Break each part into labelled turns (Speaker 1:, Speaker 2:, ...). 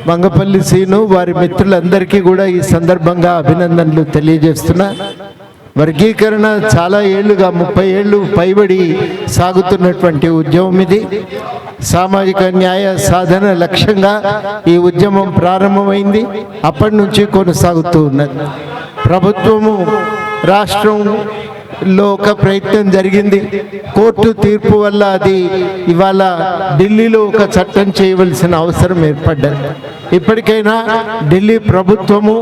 Speaker 1: Vangapalli scene వారి మిత్రులందరికీ కూడా ఈ సందర్భంగా అభినందనలు తెలియజేస్తున్నా. వర్గీకరణ చాలా ఏళ్లుగా 30 ఏళ్ళు పైబడి సాగుతున్నటువంటి ఉద్యమం ఇది. సామాజిక న్యాయ సాధన లక్ష్యంగా ఈ ఉద్యమం ప్రారంభమైంది, అప్పటి నుంచి కొనసాగుతూ ఉన్నది. ప్రభుత్వము రాష్ట్రంలో ఒక ప్రయత్నం జరిగింది. కోర్టు తీర్పు వల్ల అది ఇవాళ ఢిల్లీలో ఒక చట్టం చేయవలసిన అవసరం ఏర్పడ్డది. ఇప్పటికైనా ఢిల్లీ ప్రభుత్వము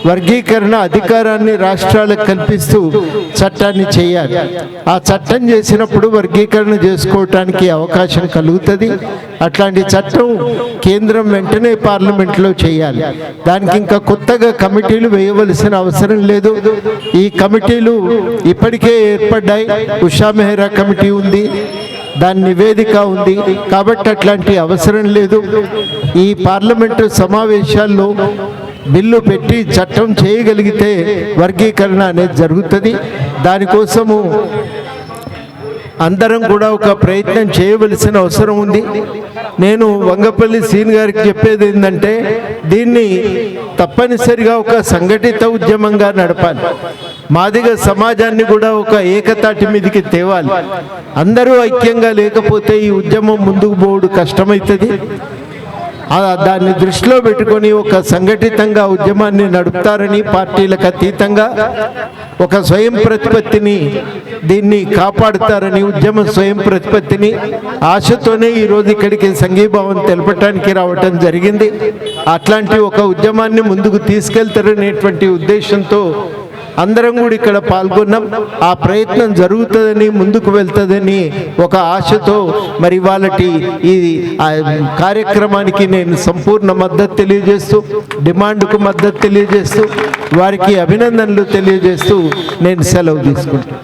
Speaker 1: వర్గీకరణ అధికారాన్ని రాష్ట్రాలకు కల్పిస్తూ చట్టాన్ని చేయాలి. ఆ చట్టం చేసినప్పుడు వర్గీకరణ చేసుకోవటానికి అవకాశం కలుగుతుంది. అట్లాంటి చట్టం కేంద్రం వెంటనే పార్లమెంట్లో చేయాలి. దానికి ఇంకా కొత్తగా కమిటీలు వేయవలసిన అవసరం లేదు. ఈ కమిటీలు ఇప్పటికే ఏర్పడ్డాయి. ఉషా మెహ్రా కమిటీ ఉంది, దాని నివేదిక ఉంది. కాబట్టి అట్లాంటి అవసరం లేదు. ఈ పార్లమెంటు సమావేశాల్లో బిల్లు పెట్టి చట్టం చేయగలిగితే వర్గీకరణ అనేది జరుగుతుంది. దానికోసము అందరం కూడా ఒక ప్రయత్నం చేయవలసిన అవసరం ఉంది. నేను వంగపల్లి సీన్ గారికి చెప్పేది ఏంటంటే, దీన్ని తప్పనిసరిగా ఒక సంఘటిత ఉద్యమంగా నడపాలి. మాదిగ సమాజాన్ని కూడా ఒక ఏకతాటి మీదకి తేవాలి. అందరూ ఐక్యంగా లేకపోతే ఈ ఉద్యమం ముందుకు పోవడం కష్టమవుతుంది. దాన్ని దృష్టిలో పెట్టుకొని ఒక సంఘటితంగా ఉద్యమాన్ని నడుపుతారని, పార్టీలకు అతీతంగా ఒక స్వయం ప్రతిపత్తిని దీన్ని కాపాడుతారని, ఉద్యమ స్వయం ప్రతిపత్తిని ఆశతోనే ఈరోజు ఇక్కడికి సంఘీభావం తెలపటానికి రావటం జరిగింది. అట్లాంటి ఒక ఉద్యమాన్ని ముందుకు తీసుకెళ్తారనేటువంటి ఉద్దేశంతో అందరం కూడా ఇక్కడ పాల్గొన్నాం. ఆ ప్రయత్నం జరుగుతుందని, ముందుకు వెళ్తుందని ఒక ఆశతో మరి వాళ్ళటి ఈ కార్యక్రమానికి నేను సంపూర్ణ మద్దతు తెలియజేస్తూ, డిమాండ్కు మద్దతు తెలియజేస్తూ, వారికి అభినందనలు తెలియజేస్తూ నేను సెలవు తీసుకుంటాను.